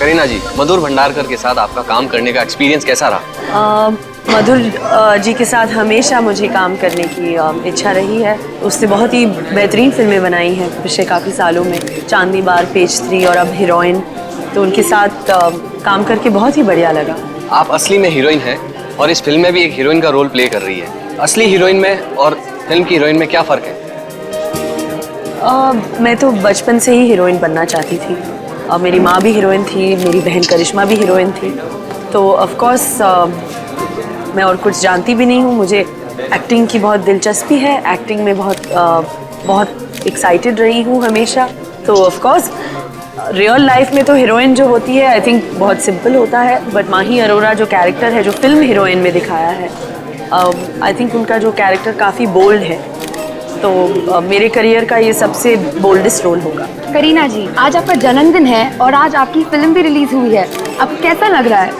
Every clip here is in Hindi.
करीना जी, मधुर भंडारकर के साथ आपका काम करने का एक्सपीरियंस कैसा रहा? मधुर जी के साथ हमेशा मुझे काम करने की इच्छा रही है। उसने बहुत ही बेहतरीन फिल्में बनाई हैं पिछले काफ़ी सालों में, चांदनी बार, पेज 3 और अब हीरोइन। तो उनके साथ काम करके बहुत ही बढ़िया लगा। आप असली में हीरोइन हैं और इस फिल्म में भी एक हीरोइन का रोल प्ले कर रही है। असली हीरोइन में और फिल्म की हीरोइन में क्या फ़र्क है? मैं तो बचपन से ही हीरोइन बनना चाहती थी। मेरी माँ भी हीरोइन थी, मेरी बहन करिश्मा भी हीरोइन थी। तो ऑफ कोर्स मैं और कुछ जानती भी नहीं हूँ। मुझे एक्टिंग की बहुत दिलचस्पी है, एक्टिंग में बहुत एक्साइटेड रही हूँ हमेशा। तो ऑफ कोर्स रियल लाइफ में तो हीरोइन जो होती है आई थिंक बहुत सिंपल होता है, बट माही अरोरा जो कैरेक्टर है, जो फिल्म हीरोइन में दिखाया है, आई थिंक उनका जो कैरेक्टर काफ़ी बोल्ड है। तो मेरे करियर का ये सबसे बोल्डेस्ट रोल होगा। करीना जी, आज आपका जन्मदिन है और आज आपकी फिल्म भी रिलीज हुई है, आपको कैसा लग रहा है?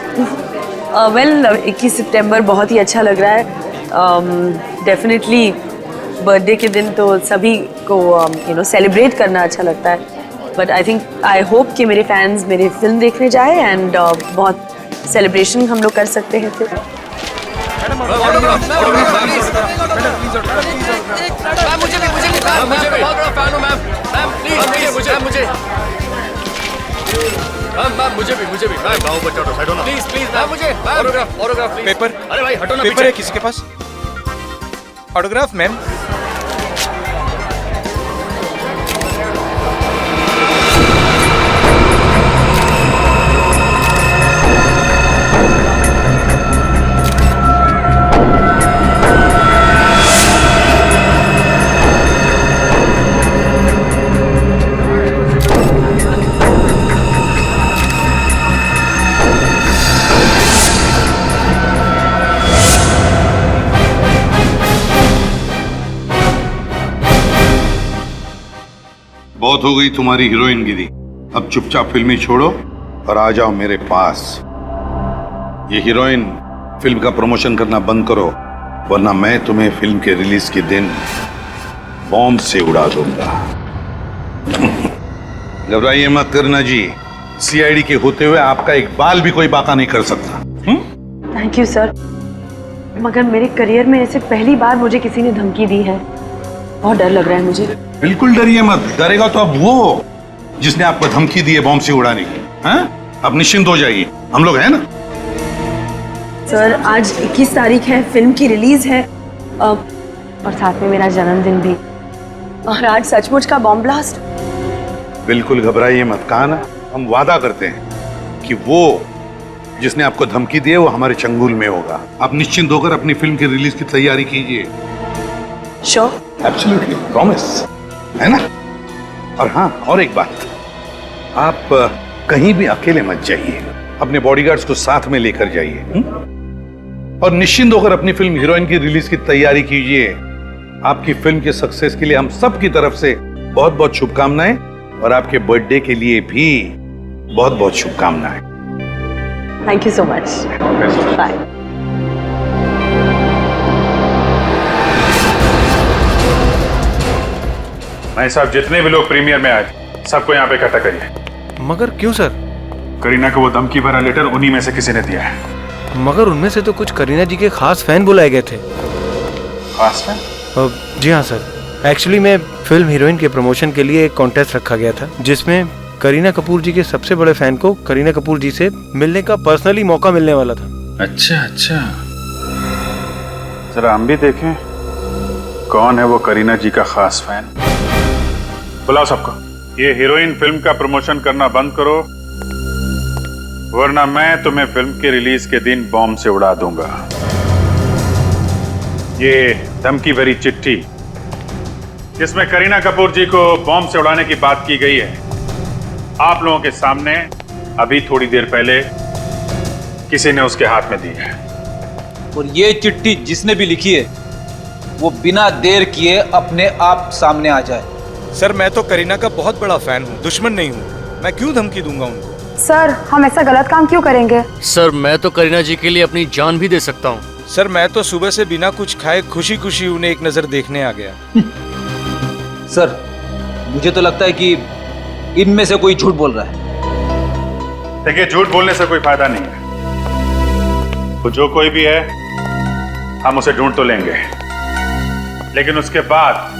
वेल 21 सितंबर बहुत ही अच्छा लग रहा है। डेफिनेटली बर्थडे के दिन तो सभी को सेलिब्रेट करना अच्छा लगता है, बट आई होप कि मेरे फैंस मेरी फिल्म देखने जाए एंड बहुत सेलिब्रेशन हम लोग कर सकते हैं फिर। मुझे भी मैम, बाहु बच्चा तो साइड होना प्लीज मैम, मुझे ऑटोग्राफ प्लीज। पेपर अरे भाई हटो ना, पेपर है किसी के पास? Autograph ma'am. बहुत हो गई तुम्हारी हीरोइन गिरी। अब चुपचाप फिल्में छोड़ो और आ जाओ मेरे पास। ये हीरोइन फिल्म का प्रमोशन करना बंद करो, वरना मैं तुम्हें फिल्म के रिलीज के दिन बॉम्ब से उड़ा दूंगा। घबराइए मत करना जी, सीआईडी के होते हुए आपका एक बाल भी कोई बाका नहीं कर सकता। थैंक यू सर, मगर मेरे करियर में ऐसे पहली बार मुझे किसी ने धमकी दी है। बहुत डर लग रहा है मुझे। बिल्कुल डरिए मत, डरेगा तो अब वो जिसने आपको धमकी दी है बॉम्ब से उड़ाने की। हैं? अब निश्चिंत हो जाइए, हम लोग हैं ना। सर आज 21 तारीख है, फिल्म की रिलीज है और साथ में मेरा जन्मदिन भी, और आज सचमुच का बॉम्ब ब्लास्ट। बिल्कुल घबराइए मत, कहा ना हम वादा करते हैं कि वो जिसने आपको धमकी दी है वो हमारे चंगुल में होगा। आप निश्चिंत होकर अपनी फिल्म की रिलीज की तैयारी कीजिए। श्योर? एब्सोल्युटली, प्रॉमिस, है ना। और हाँ, और एक बात, आप कहीं भी अकेले मत जाइए, अपने बॉडीगार्ड्स को साथ में लेकर जाइए और निश्चिंत होकर अपनी फिल्म हीरोइन की रिलीज की तैयारी कीजिए। आपकी फिल्म के सक्सेस के लिए हम सब की तरफ से बहुत बहुत शुभकामनाएं, और आपके बर्थडे के लिए भी बहुत बहुत शुभकामनाएं। Thank you so much, bye. भाई साहब, जितने भी लोग प्रीमियर में आए थे सबको यहाँ पे इकट्ठा करिए। मगर क्यों सर? करीना को वो धमकी भरा लेटर उन्हीं में से किसी ने दिया है। मगर उनमें से तो कुछ करीना जी के खास फैन बुलाए गए थे। खास फैन? जी हाँ सर, एक्चुअली मैं फिल्म हीरोइन के प्रमोशन के लिए एक कॉन्टेस्ट रखा गया था, जिसमें करीना कपूर जी के सबसे बड़े फैन को करीना कपूर जी से मिलने का पर्सनली मौका मिलने वाला था। अच्छा, जरा हम भी देखें कौन है वो करीना जी का खास फैन। बुलाओ सबको। ये हीरोइन फिल्म का प्रमोशन करना बंद करो, वरना मैं तुम्हें फिल्म के रिलीज के दिन बॉम्ब से उड़ा दूंगा। ये धमकी भरी चिट्ठी जिसमें करीना कपूर जी को बॉम्ब से उड़ाने की बात की गई है, आप लोगों के सामने अभी थोड़ी देर पहले किसी ने उसके हाथ में दी है। और ये चिट्ठी जिसने भी लिखी है वो बिना देर किए अपने आप सामने आ जाए। सर मैं तो करीना का बहुत बड़ा फैन हूँ, दुश्मन नहीं हूँ। मैं क्यों धमकी दूंगा उनको? सर हम ऐसा गलत काम क्यों करेंगे? सर मैं तो करीना जी के लिए अपनी जान भी दे सकता हूँ। सर मैं तो सुबह से बिना कुछ खाए खुशी खुशी उन्हें एक नजर देखने आ गया। सर मुझे तो लगता है कि इनमें से कोई झूठ बोल रहा है। देखिए, झूठ बोलने से कोई फायदा नहीं है। वो जो कोई भी है, हम उसे ढूंढ तो लेंगे, लेकिन उसके बाद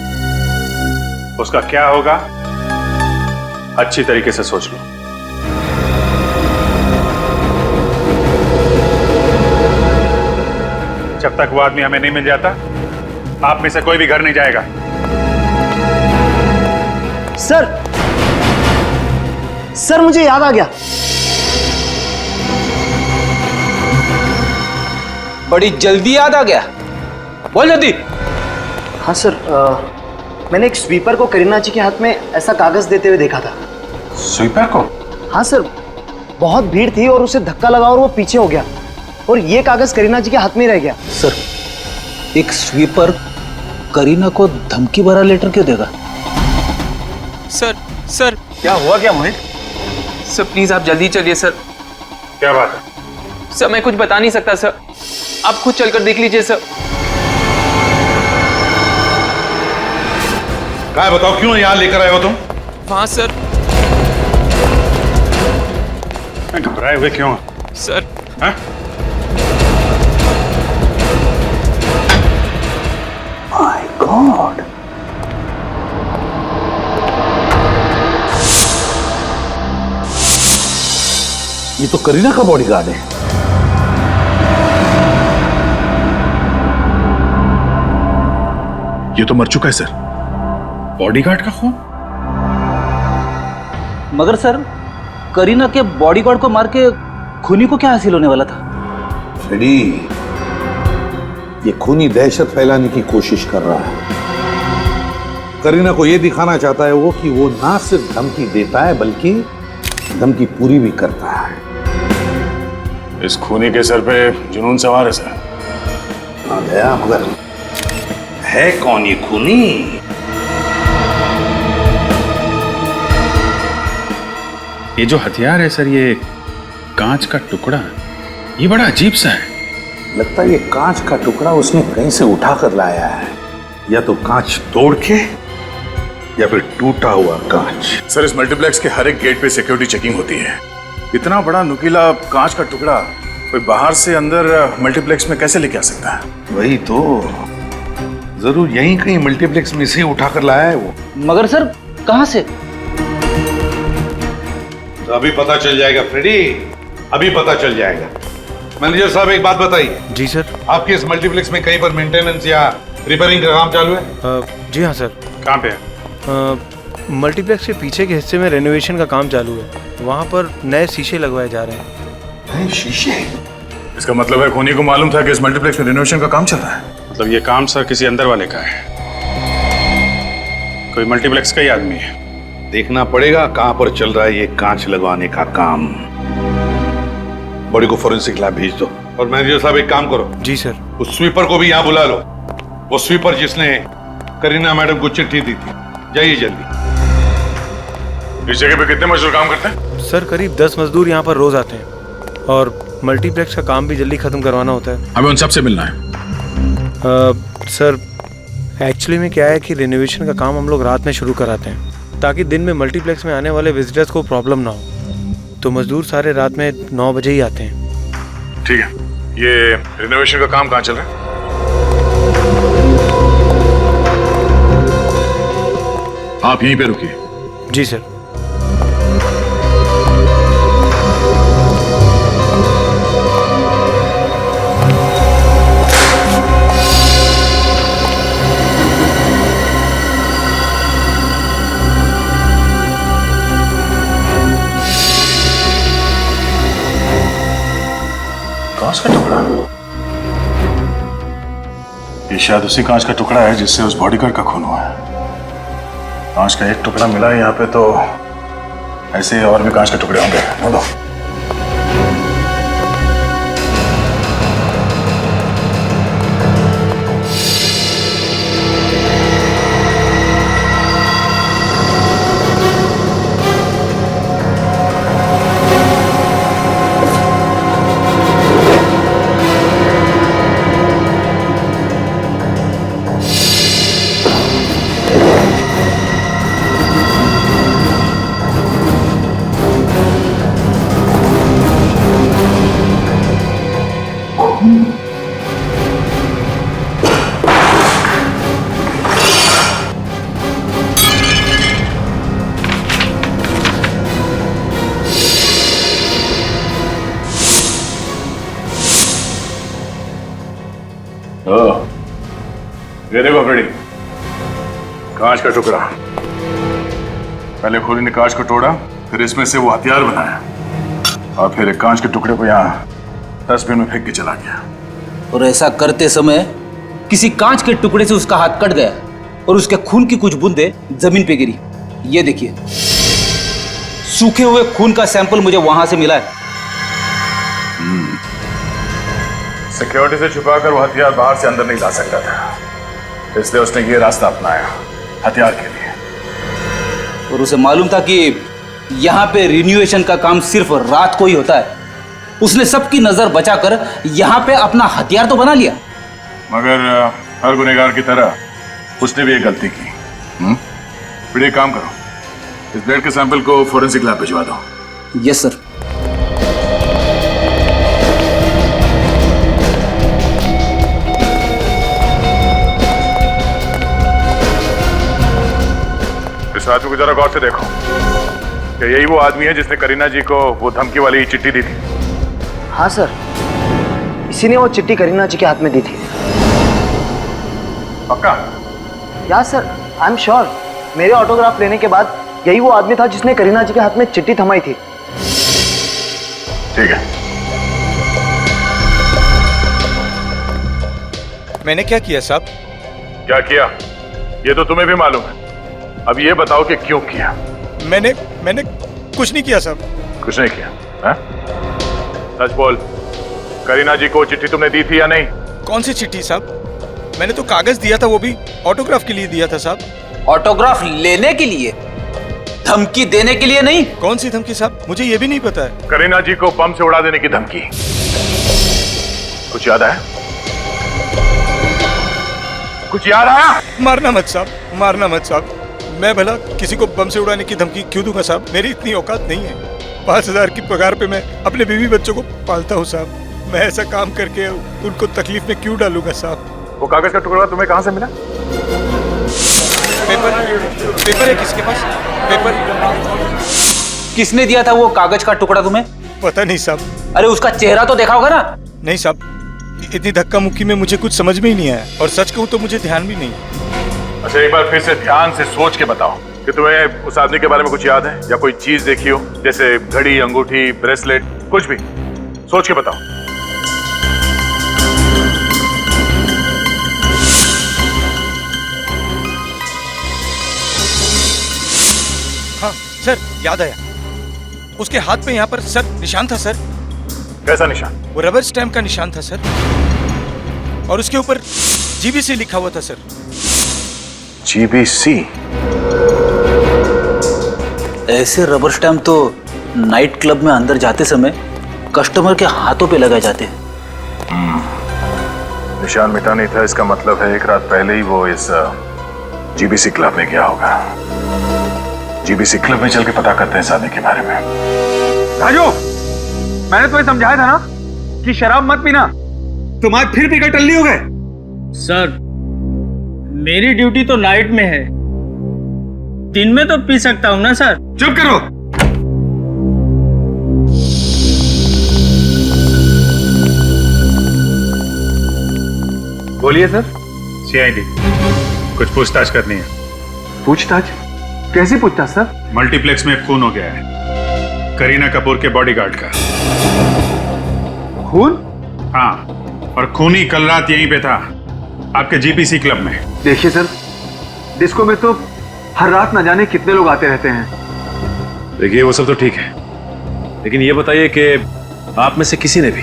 उसका क्या होगा अच्छी तरीके से सोच लो। जब तक वो आदमी हमें नहीं मिल जाता, आप में से कोई भी घर नहीं जाएगा। सर मुझे याद आ गया। बड़ी जल्दी याद आ गया, बोल जल्दी। हाँ सर, मैंने एक स्वीपर को करीना जी के हाथ में ऐसा कागज देते हुए देखा था। स्वीपर को? हाँ सर, बहुत भीड़ थी और उसे धक्का लगा और वो पीछे हो गया और ये कागज करीना जी के हाथ में ही रह गया। सर, एक स्वीपर करीना को धमकी भरा लेटर क्यों देगा? सर क्या हुआ क्या मोहित? सर प्लीज आप जल्दी चलिए सर। क्या बात है? सर मैं कुछ बता नहीं सकता सर, आप खुद चलकर देख लीजिए सर। क्या बताओ, क्यों यहाँ लेकर आए हो तुम? हाँ सर। घबराए हुए क्यों सर? हाँ? माय गॉड, ये तो करीना का बॉडीगार्ड है। ये तो मर चुका है सर। बॉडीगार्ड का खून? मगर सर, करीना के बॉडीगार्ड को मार के खूनी को क्या हासिल होने वाला था? फ्रेडी, ये खूनी दहशत फैलाने की कोशिश कर रहा है। करीना को ये दिखाना चाहता है वो कि वो ना सिर्फ धमकी देता है बल्कि धमकी पूरी भी करता है। इस खूनी के सर पे जुनून सवार है सर। आ गया, मगर है कौन ये खूनी? ये जो हथियार है सर, ये कांच का टुकड़ा, ये बड़ा अजीब सा है। लगता है ये कांच का टुकड़ा उसने कहीं से उठा कर लाया है, या तो कांच तोड़ के या फिर टूटा हुआ कांच। सर, इस मल्टीप्लेक्स के हर एक गेट पे सिक्योरिटी चेकिंग होती है। इतना बड़ा नुकीला कांच का टुकड़ा कोई बाहर से अंदर मल्टीप्लेक्स में कैसे लेके आ सकता है? वही तो, जरूर यहीं कहीं मल्टीप्लेक्स में से उठा कर लाया है वो। मगर सर, कहां से? तो अभी पता चल जाएगा फ्रेडी, अभी पता चल जाएगा। मैनेजर साहब, एक बात बताइए। जी सर। आपके इस मल्टीप्लेक्स में कहीं पर मेंटेनेंस या रिपेयरिंग का काम चालू है? जी हाँ सर। कहाँ पे है? मल्टीप्लेक्स के पीछे के हिस्से में रेनोवेशन का काम चालू है, वहाँ पर नए शीशे लगवाए जा रहे हैं। नए शीशे? इसका मतलब है खूनी को मालूम था कि इस मल्टीप्लेक्स में रेनोवेशन का काम चल रहा है। मतलब ये काम सर किसी अंदर वाले का है, कोई मल्टीप्लेक्स का ही आदमी है। देखना पड़ेगा कहां पर चल रहा है ये कांच लगवाने का काम। बॉडी को फोरेंसिक लैब भेज दो। और मैनेजर साहब, एक काम करो। जी सर। उस स्वीपर को भी यहाँ बुला लो, वो स्वीपर जिसने करीना मैडम को चिट्ठी दी थी। जाइए जल्दी। इस जगह पे कितने मजदूर काम करते हैं? सर करीब 10 मजदूर यहाँ पर रोज आते हैं और मल्टीप्लेक्स का काम भी जल्दी खत्म करवाना होता है। हमें उन सबसे मिलना है। सर एक्चुअली में क्या है कि रिनोवेशन का काम हम लोग रात में शुरू कराते हैं ताकि दिन में मल्टीप्लेक्स में आने वाले विजिटर्स को प्रॉब्लम ना हो। तो मजदूर सारे रात में 9 बजे ही आते हैं। ठीक है, ये रिनोवेशन का काम कहाँ चल रहा है? आप यहीं पे रुकिए। जी सर। कांच का टुकड़ा? ये शायद उसी कांच का टुकड़ा है जिससे उस बॉडीगार्ड का खून हुआ है। कांच का एक टुकड़ा मिला है यहाँ पे, तो ऐसे और भी कांच के टुकड़े होंगे। बोलो। ये देखो फ्रेडी, कांच का टुकड़ा। पहले खोली ने कांच को तोड़ा, फिर इसमें से वो हथियार बनाया और फिर एक कांच के टुकड़े को यहाँ डस्टबिन में फेंक के चला गया। और ऐसा करते समय किसी कांच के टुकड़े से उसका हाथ कट गया और उसके खून की कुछ बूंदें जमीन पे गिरी। ये देखिए, सूखे हुए खून का सैंपल मुझे वहां से मिला है। सिक्योरिटी से छुपाकर वो हथियार बाहर से अंदर नहीं ला सकता था, इसलिए उसने ये रास्ता अपनाया हथियार के लिए। और उसे मालूम था कि यहाँ पे रिन्यूएशन का काम सिर्फ रात को ही होता है। उसने सबकी नजर बचाकर यहाँ पे अपना हथियार तो बना लिया, मगर हर गुनहगार की तरह उसने भी एक गलती की। फिर एक काम करो, इस ब्लड के सैंपल को फोरेंसिक लैब भिजवा दो। Yes sir. इस आदमी को जरा गौर से देखो, क्या यही वो आदमी है जिसने करीना जी को वो धमकी वाली चिट्ठी दी थी? हाँ सर, इसी ने वो चिट्ठी करीना जी के हाथ में दी थी। पक्का? या सर, आई एम श्योर। मेरे ऑटोग्राफ लेने के बाद यही वो आदमी था जिसने करीना जी के हाथ में चिट्ठी थमाई थी। ठीक है। मैंने क्या किया साहब? क्या किया ये तो तुम्हें भी मालूम है, अब ये बताओ कि क्यों किया? मैंने कुछ नहीं किया साहब। कुछ नहीं किया? हाँ? सच बोल, करीना जी को चिट्ठी तुमने दी थी या नहीं? कौन सी चिट्ठी साहब? मैंने तो कागज दिया था, वो भी ऑटोग्राफ के लिए दिया था साहब। ऑटोग्राफ लेने के लिए, धमकी देने के लिए नहीं। कौन सी धमकी साहब? मुझे ये भी नहीं पता है। करीना जी को बम से उड़ा देने की धमकी, कुछ याद आया? कुछ याद आया? मारना मत साहब, मारना मत साहब। मैं भला किसी को बम से उड़ाने की धमकी क्यों दूंगा साहब? मेरी इतनी औकात नहीं है। 5,000 की पगार पे मैं अपने बीवी बच्चों को पालता हूँ साहब। मैं ऐसा काम करके उनको तकलीफ में क्यों डालूंगा साहब? वो कागज का टुकड़ा तुम्हें कहाँ से मिला? पेपर है किसके पास? पेपर किसने दिया था वो कागज का टुकड़ा तुम्हें? पता नहीं साहब। अरे उसका चेहरा तो देखा होगा ना? नहीं साहब, इतनी धक्का मुक्की में मुझे कुछ समझ में ही नहीं आया, और सच कहूँ तो मुझे ध्यान भी नहीं। अच्छा, एक बार फिर से ध्यान से सोच के बताओ कि तुम्हें उस आदमी के बारे में कुछ याद है या कोई चीज देखी हो, जैसे घड़ी, अंगूठी, ब्रेसलेट, कुछ भी सोच के बताओ। हाँ सर, याद आया। उसके हाथ पे यहाँ पर सर निशान था सर। कैसा निशान? वो रबर स्टैम्प का निशान था सर, और उसके ऊपर जीबीसी लिखा हुआ था सर। जीबीसी? ऐसे रबर स्टैम्प तो नाइट क्लब में अंदर जाते समय कस्टमर के हाथों पे लगाए जाते हैं। निशान मिटा नहीं था, इसका मतलब है एक रात पहले ही वो इस जीबीसी क्लब में गया होगा। जीबीसी क्लब में चल के पता करते हैं इस आदमी के बारे में। राजू, मैंने तुम्हें समझाया था ना कि शराब मत पीना, तुम आज फिर पीकर टल्ली हो गए। सर, मेरी ड्यूटी तो नाइट में है, दिन में तो पी सकता हूँ ना सर। चुप करो। बोलिए सर। सीआईडी, कुछ पूछताछ करनी है। पूछताछ? कैसी पूछताछ सर? मल्टीप्लेक्स में खून हो गया है, करीना कपूर के बॉडीगार्ड का। खून? हाँ, और खूनी कल रात यहीं पे था, आपके जीबीसी क्लब में। देखिए सर, डिस्को में तो हर रात न जाने कितने लोग आते रहते हैं। देखिए वो सब तो ठीक है, लेकिन ये बताइए कि आप में से किसी ने भी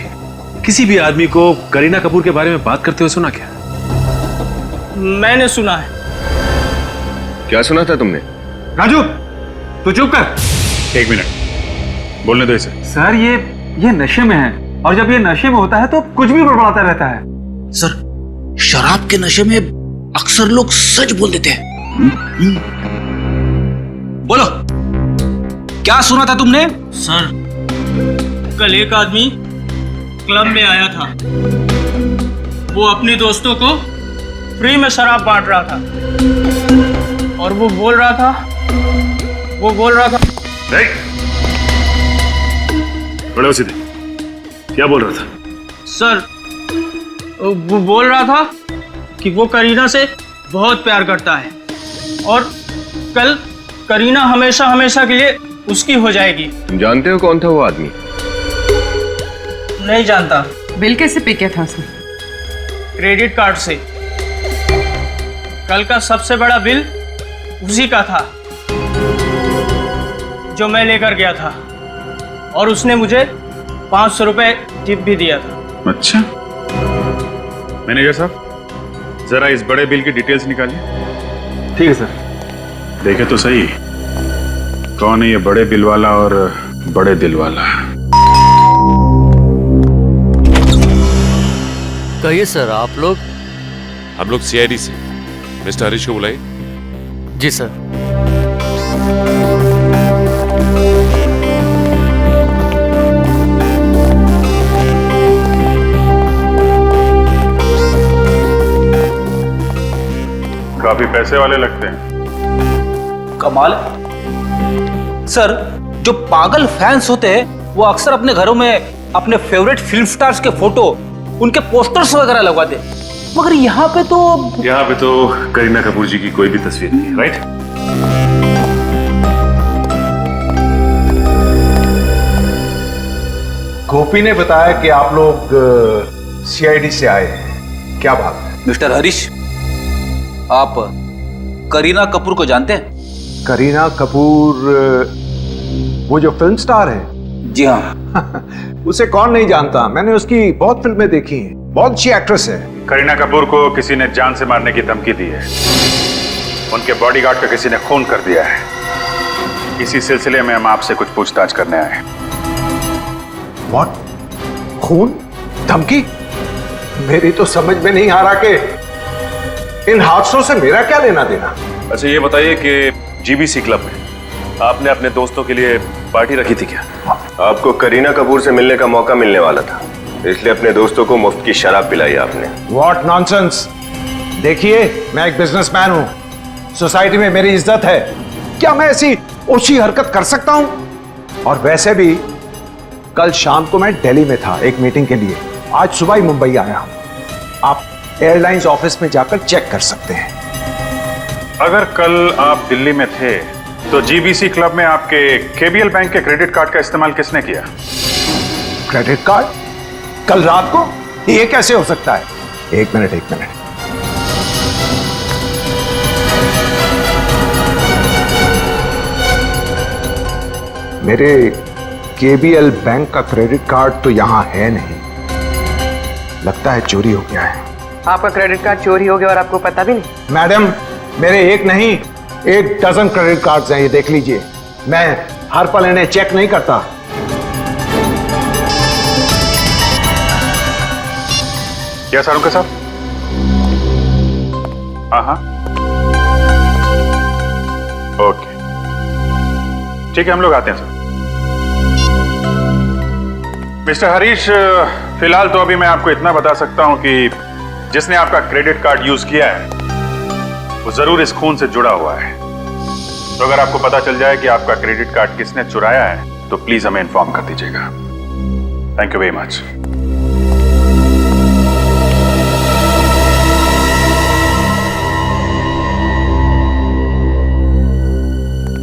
किसी भी आदमी को करीना कपूर के बारे में बात करते हुए सुना क्या? मैंने सुना है। क्या सुना था तुमने? राजू, तू चुप कर। एक मिनट, बोलने दो इसे। सर, ये नशे में है, और जब ये नशे में होता है तो कुछ भी बड़बड़ाता रहता है। सर, शराब के नशे में अक्सर लोग सच बोल देते हैं। बोलो, क्या सुना था तुमने? सर, कल एक आदमी क्लब में आया था, वो अपने दोस्तों को फ्री में शराब बांट रहा था, और वो बोल रहा था नहीं, बड़े सीधे, क्या बोल रहा था? सर, वो बोल रहा था कि वो करीना से बहुत प्यार करता है और कल करीना हमेशा हमेशा के लिए उसकी हो जाएगी। तुम जानते हो कौन था वो आदमी? नहीं जानता। बिल कैसे पे किया था उसने? क्रेडिट कार्ड से। कल का सबसे बड़ा बिल उसी का था जो मैं लेकर गया था और उसने मुझे 500 रुपए टिप भी दिया था। अच्छा, मैनेजर साहब जरा इस बड़े बिल की डिटेल्स निकालिए। ठीक है सर। देखे तो सही कौन है ये बड़े बिल वाला और बड़े दिल वाला। कहिए सर, आप लोग? हम लोग सीआईडी से मिस्टर हरीश को बुलाइए। जी सर। काफी पैसे वाले लगते हैं। कमाल है। सर, जो पागल फैंस होते हैं वो अक्सर अपने घरों में अपने फेवरेट फिल्म स्टार्स के फोटो, उनके पोस्टर्स वगैरह लगवाते, मगर यहाँ पे तो करीना कपूर जी की कोई भी तस्वीर नहीं है, राइट? गोपी ने बताया कि आप लोग सीआईडी से आए हैं, क्या बात है? मिस्टर हरीश, आप करीना कपूर को जानते हैं? करीना कपूर, वो जो फिल्म स्टार है? जी हाँ। उसे कौन नहीं जानता, मैंने उसकी बहुत फिल्में देखी हैं, बहुत अच्छी एक्ट्रेस है। करीना कपूर को किसी ने जान से मारने की धमकी दी है, उनके बॉडीगार्ड का किसी ने खून कर दिया है। इसी सिलसिले में हम आपसे कुछ पूछताछ करने आए हैं। व्हाट? खून? धमकी? मेरी तो समझ में नहीं आ रहा कि इन हादसों से मेरा क्या लेना देना। अच्छा ये बताइए कि जीबीसी क्लब में आपने अपने दोस्तों के लिए पार्टी रखी थी क्या? आपको करीना कपूर से मिलने का मौका मिलने वाला था, इसलिए अपने दोस्तों को मुफ्त की शराब पिलाई आपने। What nonsense. देखिए, मैं एक बिजनेसमैन हूं, सोसाइटी में मेरी इज्जत है, क्या मैं ऐसी ओछी हरकत कर सकता हूं? और वैसे भी कल शाम को मैं दिल्ली में था एक मीटिंग के लिए, आज सुबह ही मुंबई आया हूं। आप एयरलाइंस ऑफिस में जाकर चेक कर सकते हैं। अगर कल आप दिल्ली में थे तो जीबीसी क्लब में आपके केबीएल बैंक के क्रेडिट कार्ड का इस्तेमाल किसने किया? Credit card? कल रात को? ये कैसे हो सकता है? एक मिनट। मेरे केबीएल बैंक का क्रेडिट कार्ड तो यहां है नहीं, लगता है चोरी हो गया है। आपका क्रेडिट कार्ड चोरी हो गया और आपको पता भी नहीं? मैडम, मेरे एक नहीं 1 डजन क्रेडिट कार्ड्स हैं, ये देख लीजिए। मैं हर पल इन्हें चेक नहीं करता। क्या सारुका साहब? हाँ, ओके, ठीक है, हम लोग आते हैं सर। मिस्टर हरीश, फिलहाल तो अभी मैं आपको इतना बता सकता हूं कि जिसने आपका क्रेडिट कार्ड यूज किया है वो जरूर इस खून से जुड़ा हुआ है। तो अगर आपको पता चल जाए कि आपका क्रेडिट कार्ड किसने चुराया है तो प्लीज हमें इन्फॉर्म कर दीजिएगा। Thank you very much.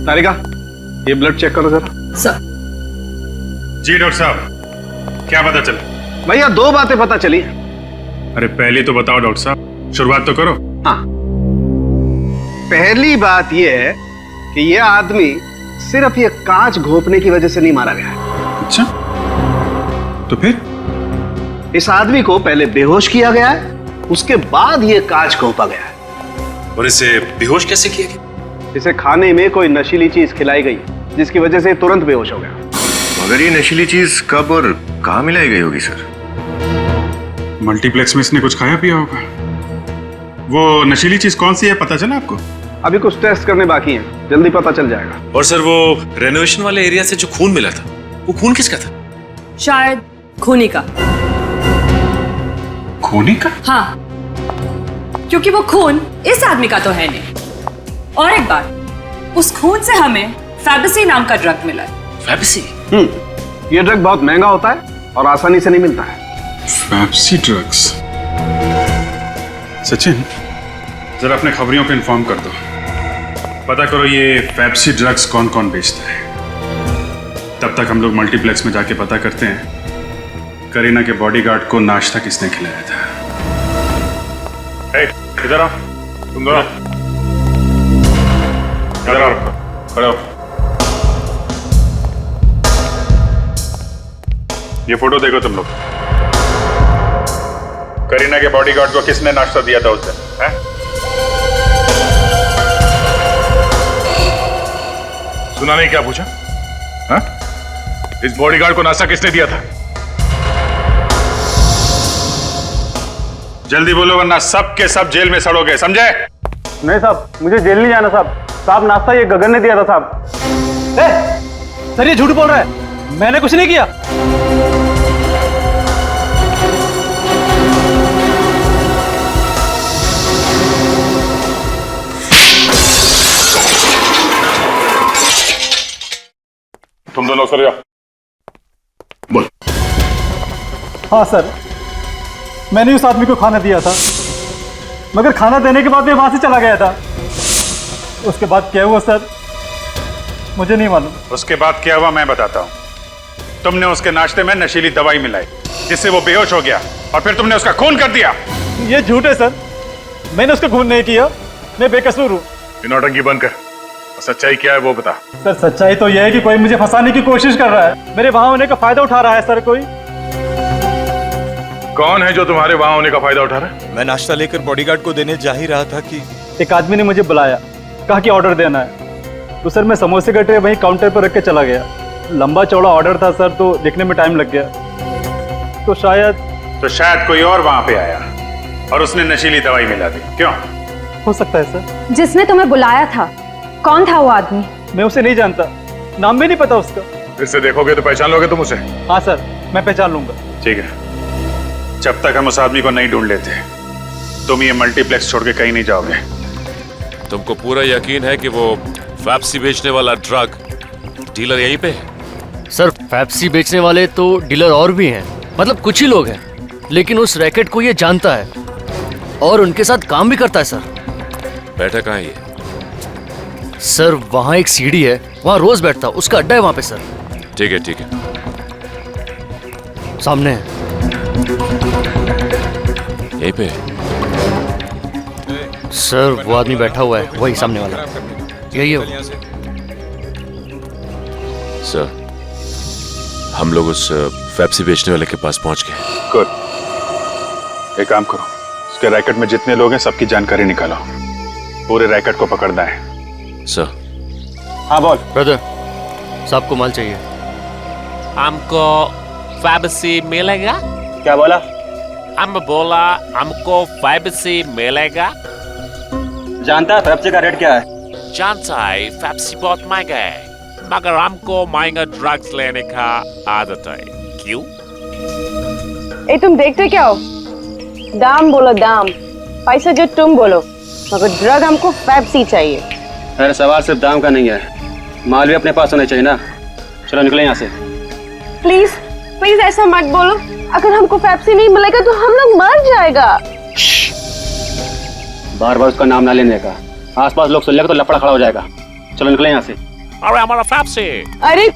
Tarika, ये ब्लड चेक करो जरा। सर। जी डॉक्टर साहब, क्या पता चला? भैया 2 बातें पता चली। अरे पहले तो बताओ डॉक्टर साहब, शुरुआत तो करो। हाँ, पहली बात यह है कि यह आदमी सिर्फ ये कांच घोंपने की वजह से नहीं मारा गया है। अच्छा, तो फिर? इस आदमी को पहले बेहोश किया गया है, उसके बाद ये कांच घोंपा गया है। और इसे बेहोश कैसे किया गया? इसे खाने में कोई नशीली चीज खिलाई गई जिसकी वजह से तुरंत बेहोश हो गया। मगर ये नशीली चीज कब और कहाँ मिलाई गई होगी सर? मल्टीप्लेक्स में इसने कुछ खाया पिया होगा। वो नशीली चीज कौन सी है, पता चला आपको? अभी कुछ टेस्ट करने बाकी हैं, जल्दी पता चल जाएगा। और सर, वो रेनोवेशन वाले एरिया से जो खून मिला था, वो खून किसका था? शायद खूनी का। खूनी का? हाँ, क्योंकि वो खून इस आदमी का तो है नहीं। और एक बात, उस खून से हमें फैबेसी नाम का ड्रग मिला है। फैबेसी? ये ड्रग बहुत महंगा होता है और आसानी से नहीं मिलता है। Fabaceae drugs? सचिन, जरा अपने खबरियों को इन्फॉर्म कर दो, पता करो ये पेप्सी ड्रग्स कौन कौन बेचता है। तब तक हम लोग मल्टीप्लेक्स में जाके पता करते हैं करीना के बॉडीगार्ड को नाश्ता किसने खिलाया था। इधर आओ, तुम दोनों इधर आओ, खड़े हो। ये फोटो देखो तुम लोग, करीना के बॉडीगार्ड को किसने नाश्ता दिया था उस दिन, हैं? सुना नहीं क्या पूछा? हाँ? इस बॉडीगार्ड को नाश्ता किसने दिया था? जल्दी बोलो वरना सब के सब जेल में सड़ोगे, समझे? नहीं साहब, मुझे जेल नहीं जाना साहब। साहब नाश्ता ये गगन ने दिया था साहब। सर ये झूठ बोल रहा है, मैंने कुछ नहीं किया। तुम दोनों सर जाओ। बोल। हाँ सर, मैंने उस आदमी को खाना दिया था, मगर खाना देने के बाद मैं वहां से चला गया था। उसके बाद क्या हुआ सर, मुझे नहीं मालूम। उसके बाद क्या हुआ मैं बताता हूँ। तुमने उसके नाश्ते में नशीली दवाई मिलाई जिससे वो बेहोश हो गया और फिर तुमने उसका खून कर दिया। ये झूठ है सर, मैंने उसका खून नहीं किया, मैं बेकसूर हूँ। नौटंकी बंद कर, सच्चाई क्या है वो बता। सर सच्चाई तो यह है कि कोई मुझे फंसाने की कोशिश कर रहा है, मेरे वहां होने का फायदा उठा रहा है सर। कोई कौन है जो तुम्हारे वहां होने का फायदा उठा रहा है? मैं नाश्ता लेकर बॉडीगार्ड को देने जा ही रहा था कि एक आदमी ने मुझे बुलाया, कहा कि ऑर्डर देना है। तो सर मैं समोसे का ट्रे वहीं काउंटर पर रख के चला गया। लंबा चौड़ा ऑर्डर था सर, तो लिखने में टाइम लग गया। तो शायद कोई और वहां पे आया और उसने नशीली दवाई मिला दी। क्यों? हो सकता है सर। जिसने तुम्हें बुलाया था, कौन था वो आदमी? मैं उसे नहीं जानता, नाम भी नहीं पता उसका। फिर से देखोगे तो पहचान लोगे तुम उसे? हाँ सर, मैं पहचान लूंगा। ठीक है, जब तक हम उस आदमी को नहीं ढूंढ लेते तुम ये मल्टीप्लेक्स छोड़ के कहीं नहीं जाओगे। तुमको पूरा यकीन है कि वो पेप्सी बेचने वाला ड्रग डीलर यहीं पे है? सर पेप्सी बेचने वाले तो डीलर और भी हैं, मतलब कुछ ही लोग हैं, लेकिन उस रैकेट को ये जानता है और उनके साथ काम भी करता है। सर बैठा कहाँ है ये? सर वहाँ एक सीढ़ी है, वहाँ रोज बैठता, उसका अड्डा है वहाँ पे। सर ठीक है ठीक है, सामने है, यहीं पे। सर वो आदमी बैठा हुआ है, वही सामने वाला, यही है वो। सर हम लोग उस पेप्सी बेचने वाले के पास पहुंच गए। गुड, एक काम करो, उसके रैकेट में जितने लोग हैं सबकी जानकारी निकालो, पूरे रैकेट को पकड़ना है। सर। हाँ बोल। ब्रदर साहब को माल चाहिए। हमको पेप्सी मिलेगा? क्या बोला? हम बोला हमको पेप्सी मिलेगा। जानता है पेप्सी का रेट क्या है? जानता है, पेप्सी बहुत महंगा है, मगर हमको महंगा ड्रग्स लेने का आदत है। क्यों? ए तुम देखते क्या हो? दाम बोलो दाम, पैसा जो तुम बोलो, मगर ड्रग हमको पेप्सी चाहिए। अरे सवाल सिर्फ दाम का नहीं है, माल भी अपने पास होना चाहिए ना। चलो निकले यहाँ से। प्लीज प्लीज ऐसा मत बोलो, अगर हमको पेप्सी नहीं मिलेगा तो हम लोग मर जाएगा। बार बार उसका नाम ना लेने का, आसपास लोग सुन लेगा तो लफड़ा खड़ा हो जाएगा। चलो निकले यहाँ से। अरे हमारा पेप्सी। अरे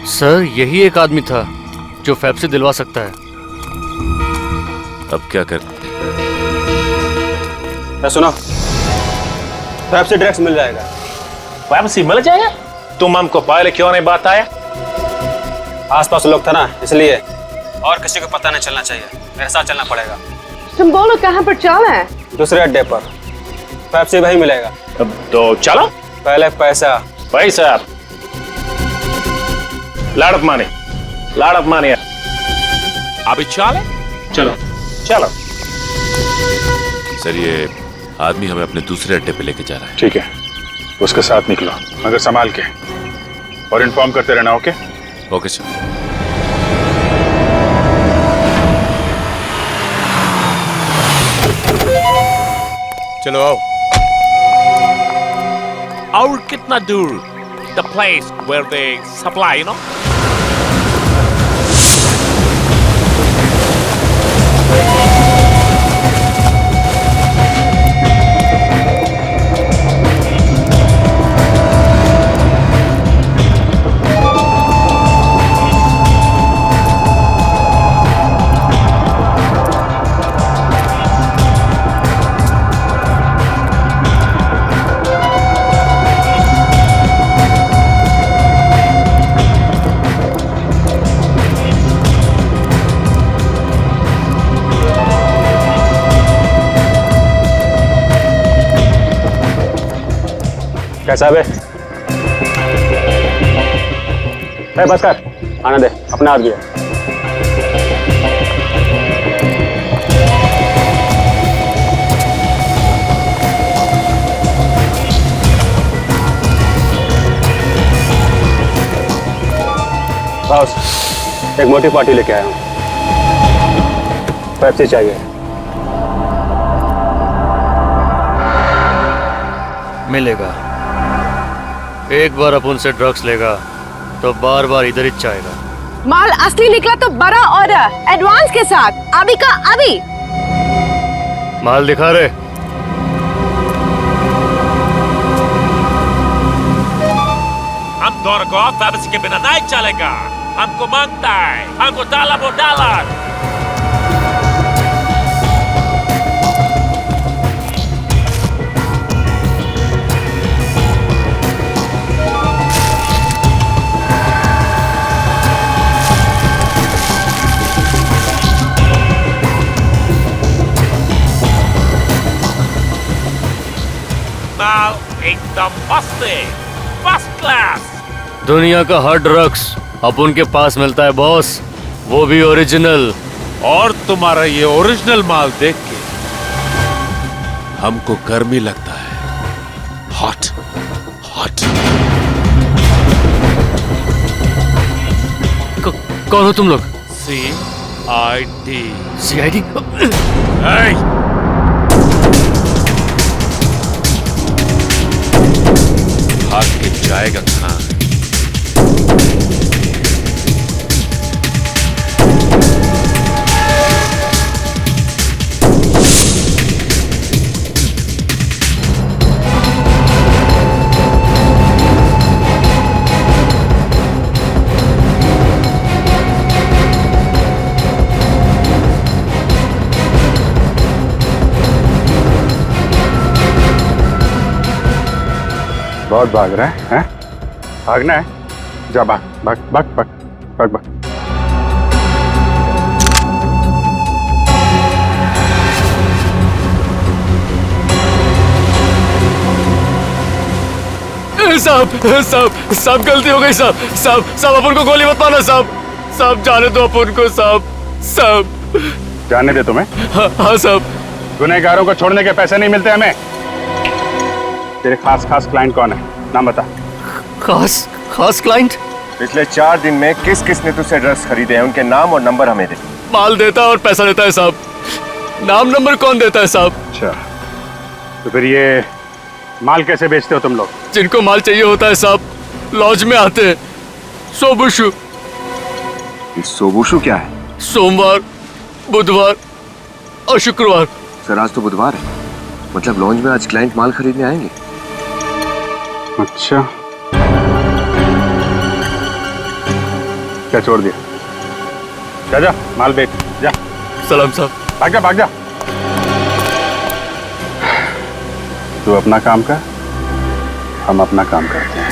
सर यही एक आदमी था जो पेप्सी दिलवा सकता है। अब क्या कर? सुनो, पेप्सी ड्रग्स मिल जाएगा। पेप्सी मिल जाएगा? तुम हमको पहले क्यों नहीं बताया? आसपास लोग था ना, इसलिए। और किसी को पता नहीं चलना चाहिए, मेरे साथ चलना पड़ेगा। तुम बोलो कहाँ पर चलना है? दूसरे अड्डे पर, पेप्सी वही मिलेगा। तो चलो। पहले पैसा। पैसा, लाड़प माने, लाड़प माने। अभी चले? चलो चलो। सर ये आदमी हमें अपने दूसरे अड्डे पे लेके जा रहा है। ठीक है, उसके साथ निकलो, मगर संभाल के, और इन्फॉर्म करते रहना। ओके? Okay sir. चलो आओ। और कितना दूर? The place where they supply, you know? कैसा बे? बस कर, आने दे, अपने हाथ गया। बॉस, एक मोटी पार्टी लेके आया हूँ। पेप्सी चाहिए। मिलेगा। एक बार अपन से ड्रग्स लेगा तो बार बार इधर ही चाहेगा। माल असली निकला तो बड़ा ऑर्डर, एडवांस के साथ, अभी का अभी। माल दिखा रहे। हम दोनों को पेप्सी के बिना नहीं चलेगा। हमको मांगता है, हमको $1। माल एकदम मस्त है, फर्स्ट क्लास। दुनिया का हर ड्रग्स अपन के पास मिलता है बॉस, वो भी ओरिजिनल। और तुम्हारा ये ओरिजिनल माल देख के हमको गर्मी लगता है। Hot hot. कौन हो तुम लोग? CID। CID? भाग के जाएगा कहाँ? बहुत भाग रहा है, हैं? भागना है? जा भाग भाग भाग भाग भाग भाग। साहब गलती हो गई साहब अपन को गोली मत मारना साहब जाने दो अपन को साहब। जाने दे तुम्हें? हाँ साहब। गुनहगारों को छोड़ने के पैसे नहीं मिलते हमें। तेरे खास क्लाइंट कौन है? नाम बता। खास क्लाइंट? पिछले 4 दिन में किस किस ने तुझसे ड्रग्स खरीदे हैं, उनके नाम और नंबर हमें दे। माल देता है और पैसा देता है साहब, नाम नंबर कौन देता है साहब? अच्छा, तो फिर ये माल कैसे बेचते हो तुम लोग? जिनको माल चाहिए होता है साहब लॉज में आते हैं। सोबुशु। सोबुशु क्या है? सोमवार, बुधवार और शुक्रवार। सर आज तो बुधवार है, मतलब लॉन्च में आज क्लाइंट माल खरीदने आएंगे। अच्छा, क्या छोड़ दिया? जा माल बेच जा। सलाम साहब। भाग जा। तू अपना काम कर, हम अपना काम करते हैं।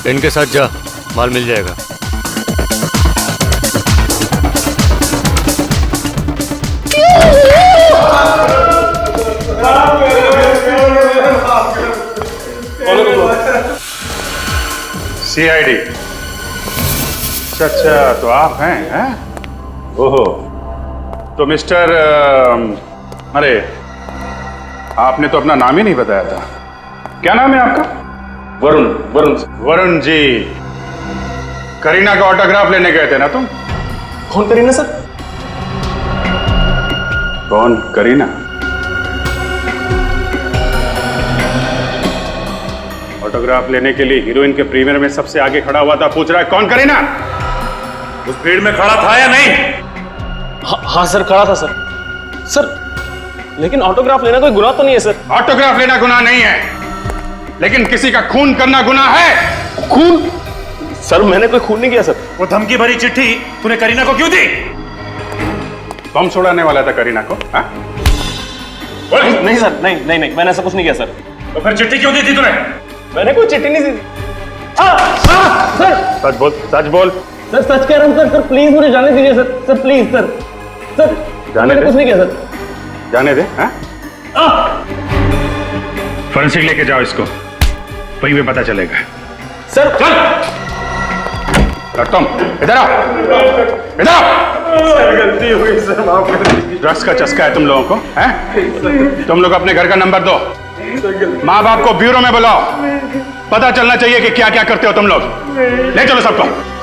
इनके साथ जा, माल मिल जाएगा। CID। अच्छा, तो आप हैं? ओहो, तो मिस्टर अरे आपने तो अपना नाम ही नहीं बताया था। क्या नाम है आपका? वरुण। वरुण जी, करीना का ऑटोग्राफ लेने गए थे ना तुम? कौन करीना सर? कौन करीना? ऑटोग्राफ लेने के लिए हीरोइन के प्रीमियर में सबसे आगे खड़ा हुआ था, पूछ रहा है कौन करीना? उस भीड़ में खड़ा था या नहीं? हाँ सर, खड़ा था सर। सर लेकिन ऑटोग्राफ लेना कोई गुनाह तो नहीं है सर। ऑटोग्राफ लेना गुनाह नहीं है, लेकिन किसी का खून करना गुनाह है। खून? सर मैंने कोई खून नहीं किया सर। वो धमकी भरी चिट्ठी तूने करीना को क्यों दी? बम छुड़ाने वाला था करीना को? नहीं सर, नहीं मैंने ऐसा कुछ नहीं किया सर। तो फिर चिट्ठी क्यों दी थी तूने? मैंने कोई चिट्ठी नहीं दी। सर सच बोल, सच बोल। सर सच कह रहा हूँ सर, प्लीज मुझे जाने दीजिए सर, प्लीज सर जाने मैंने दे। कुछ नहीं किया सर। जाने दे। फोरेंसिक लेके जाओ इसको, वहीं पे पता चलेगा। सर चल, और तुम इधर आओ, इधर आओ। गलती हो गई सर, माफ कर दीजिए। ड्रग्स का चस्का है तुम लोगों को, हैं? तुम लोग अपने घर का नंबर दो, माँ बाप को ब्यूरो में बुलाओ, पता चलना चाहिए कि क्या क्या करते हो तुम लोग। ले चलो सबको।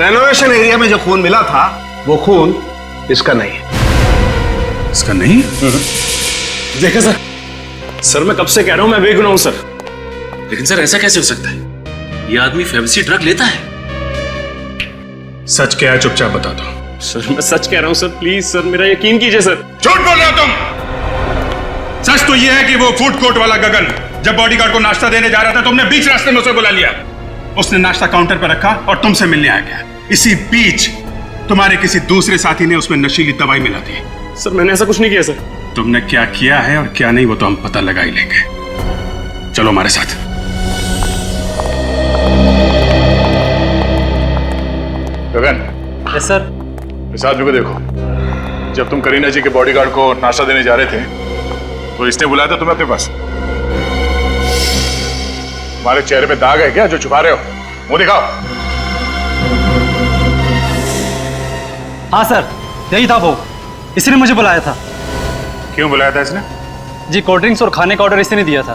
रेनोवेशन एरिया में जो खून मिला था वो खून इसका नहीं है। इसका नहीं? देखा सर मैं कब से कह रहा हूं मैं बेगुनाह हूं सर। लेकिन सर ऐसा कैसे हो सकता है? ये आदमी फैंसी ड्रग लेता है। सच क्या है चुपचाप बता दो। सर मैं सच कह रहा हूं सर, प्लीज सर मेरा यकीन कीजिए सर। झूठ बोल रहे हो तुम। सच तो यह है कि वो फूड कोर्ट वाला गगन जब बॉडीगार्ड को नाश्ता देने जा रहा था, तुमने बीच रास्ते में उसे बुला लिया। उसने नाश्ता काउंटर पर रखा और तुमसे मिलने आ गया। इसी बीच तुम्हारे किसी दूसरे साथी ने उसमें नशीली दवाई मिला दी। सर मैंने ऐसा कुछ नहीं किया सर। तुमने क्या किया है और क्या नहीं वो तो हम पता लगा ही लेंगे। चलो हमारे साथ। गगन। Yes sir. इस आदमी को देखो। जब तुम करीना जी के बॉडीगार्ड को नाश्ता देने जा रहे थे तो इसने बुलाया था तुम्हें अपने पास। तुम्हारे चेहरे पे दाग है क्या जो छुपा रहे हो? वो दिखाओ। हाँ सर, यही था वो, इसी ने मुझे बुलाया था। क्यों बुलाया था इसने? जी कोल्ड ड्रिंक्स और खाने का ऑर्डर इसी ने दिया था।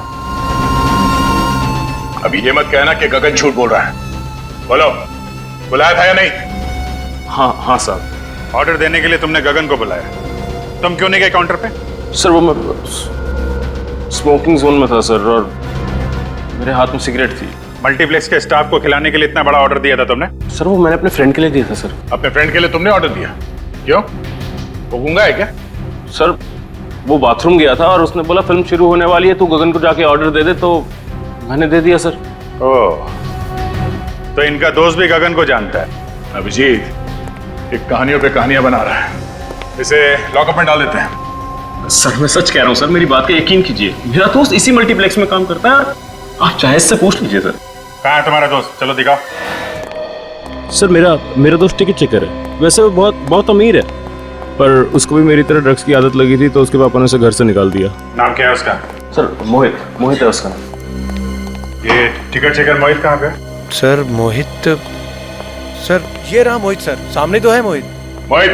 अभी ये मत कहना कि गगन झूठ बोल रहा है। बोलो, बुलाया था या नहीं? हाँ सर। ऑर्डर देने के लिए तुमने गगन को बुलाया। तुम क्यों नहीं गए काउंटर पे? सर वो मैं स्मोकिंग जोन में था सर, और मेरे हाथ में सिगरेट थी। मल्टीप्लेक्स के स्टाफ को खिलाने के लिए इतना बड़ा ऑर्डर दिया था तुमने? सर वो मैंने अपने फ्रेंड के लिए दिया था सर। अपने फ्रेंड के लिए तुमने ऑर्डर दिया? क्यों? वो गूंगा है क्या? सर वो बाथरूम गया था और उसने बोला फिल्म शुरू होने वाली है, तू गगन को जाके ऑर्डर दे दे, तो मैंने दे दिया सर। ओह, तो इनका दोस्त भी गगन को जानता है। अभिजीत एक कहानियों पे कहानियां बना रहा है, इसे लॉकअप में डाल देते हैं। सर मैं सच कह रहा हूँ सर, मेरी बात का यकीन कीजिए। मेरा दोस्त इसी मल्टीप्लेक्स में काम करता है, आप चाहे इससे पूछ लीजिए सर। कहाँ है तुम्हारा दोस्त? चलो दिखाओ। सर मेरा दोस्त टिकट चेकर है। वैसे वो बहुत अमीर है, पर उसको भी मेरी तरह ड्रग्स की आदत लगी थी, तो उसके पापा ने उसे घर से निकाल दिया। नाम क्या है उसका? सर मोहित है उसका नाम। ये टिकट चेकर मोहित कहाँ पे? सर मोहित, सर ये रहा मोहित सर, सामने तो है मोहित। मोहित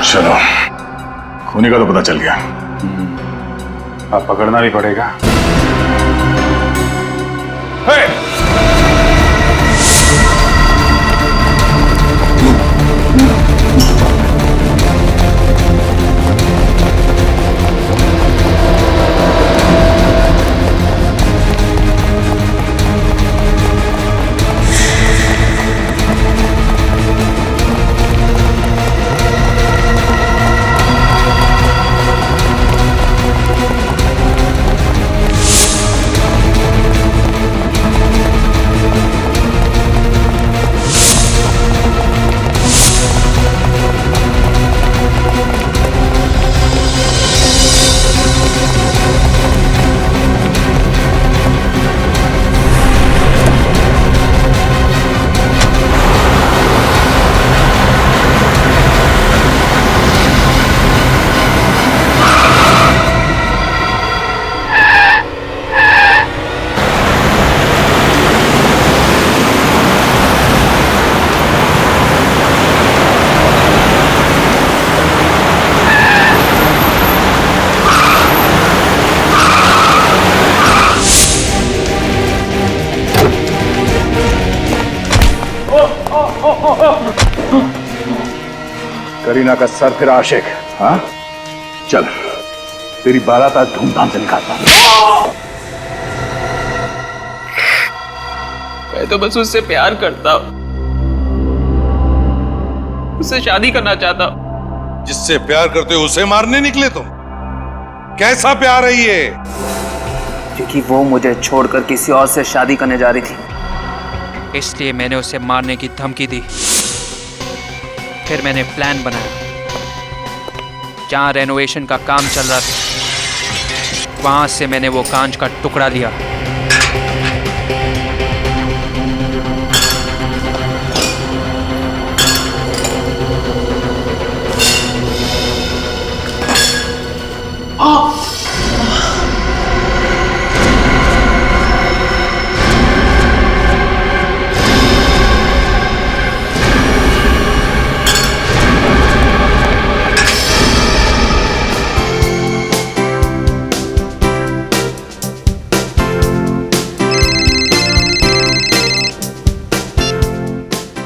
चलो, खूनी का तो पता चल गया, अब पकड़ना भी पड़ेगा। करीना का सर फिर आशिक। हाँ चल, तेरी बारात आज धूमधाम से निकालता हूं। मैं तो बस उससे प्यार करता हूं, उससे शादी करना चाहता हूं। जिससे प्यार करते हो उसे मारने निकले तुम? कैसा प्यार है ये? क्योंकि वो मुझे छोड़कर किसी और से शादी करने जा रही थी, इसलिए मैंने उसे मारने की धमकी दी। फिर मैंने प्लान बनाया। जहाँ रेनोवेशन का काम चल रहा था, वहाँ से मैंने वो कांच का टुकड़ा लिया।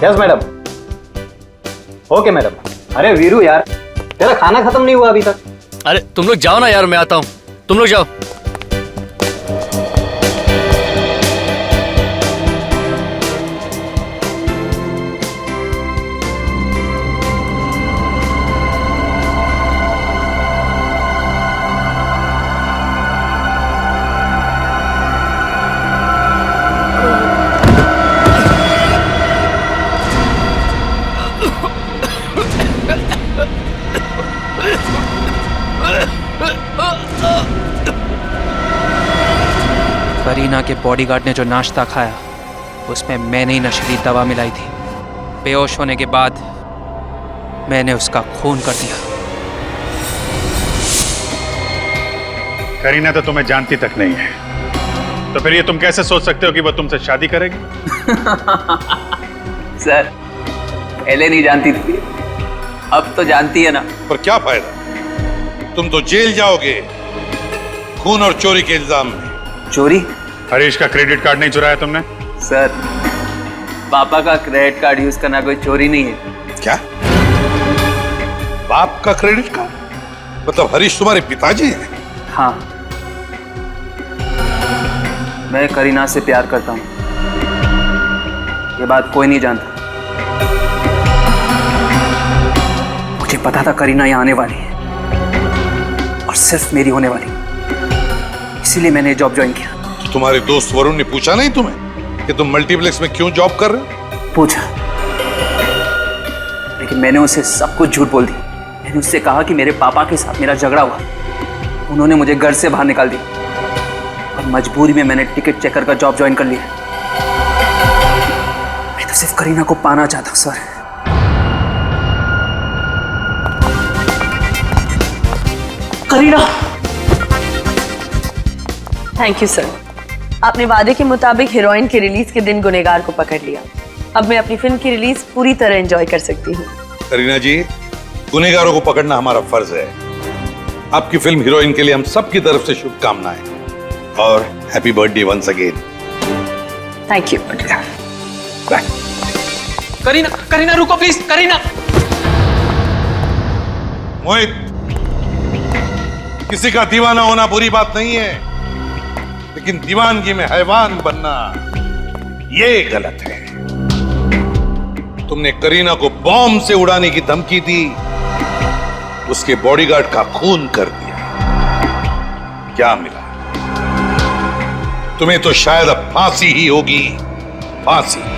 Yes madam. Okay madam. अरे वीरू यार, तेरा खाना खत्म नहीं हुआ अभी तक। अरे तुम लोग जाओ ना यार, मैं आता हूँ। तुम लोग जाओ। करीना के बॉडीगार्ड ने जो नाश्ता खाया, उसमें मैंने ही नशीली दवा मिलाई थी। बेहोश होने के बाद मैंने उसका खून कर दिया। करीना तो तुम्हें जानती तक नहीं है, तो फिर ये तुम कैसे सोच सकते हो कि वो तुमसे शादी करेगी? सर, पहले नहीं जानती थी, अब तो जानती है ना। पर क्या फायदा, तुम तो जेल जाओगे खून और चोरी के इल्जाम में। चोरी? हरीश का क्रेडिट कार्ड नहीं चुराया तुमने? सर, पापा का क्रेडिट कार्ड यूज करना कोई चोरी नहीं है। क्या? बाप का क्रेडिट कार्ड? मतलब हरीश तुम्हारे पिताजी हैं? हाँ, मैं करीना से प्यार करता हूँ, ये बात कोई नहीं जानता। मुझे पता था करीना यहाँ आने वाली है और सिर्फ मेरी होने वाली, इसीलिए मैंने जॉब ज्वाइन किया। तो तुम्हारे दोस्त वरुण ने पूछा नहीं तुम्हें कि तुम मल्टीप्लेक्स में क्यों जॉब कर रहे हो? पूछा, लेकिन मैंने उसे सब कुछ झूठ बोल दी। मैंने उससे कहा कि मेरे पापा के साथ मेरा झगड़ा हुआ, उन्होंने मुझे घर से बाहर निकाल दिया और मजबूरी में मैंने टिकट चेकर का जॉब ज्वाइन कर लिया। मैं तो सिर्फ करीना को पाना चाहता हूं sir. Kareena, thank you sir. आपने वादे के मुताबिक हीरोइन के रिलीज के दिन गुनहगार को पकड़ लिया। अब मैं अपनी फिल्म की रिलीज पूरी तरह एंजॉय कर सकती हूँ। करीना जी, गुनहगारों को पकड़ना हमारा फर्ज है, आपकी फिल्म हीरोइन के लिए हम सबकी तरफ से शुभकामनाएं और happy birthday once again. Thank you. Bye. Kareena, Kareena रुको प्लीज, करीना। मोहित, किसी का दीवाना होना बुरी बात नहीं है, लेकिन दीवानगी में हैवान बनना ये गलत है। तुमने करीना को बॉम्ब से उड़ाने की धमकी दी, उसके बॉडीगार्ड का खून कर दिया। क्या मिला तुम्हें? तो शायद अब फांसी ही होगी, फांसी।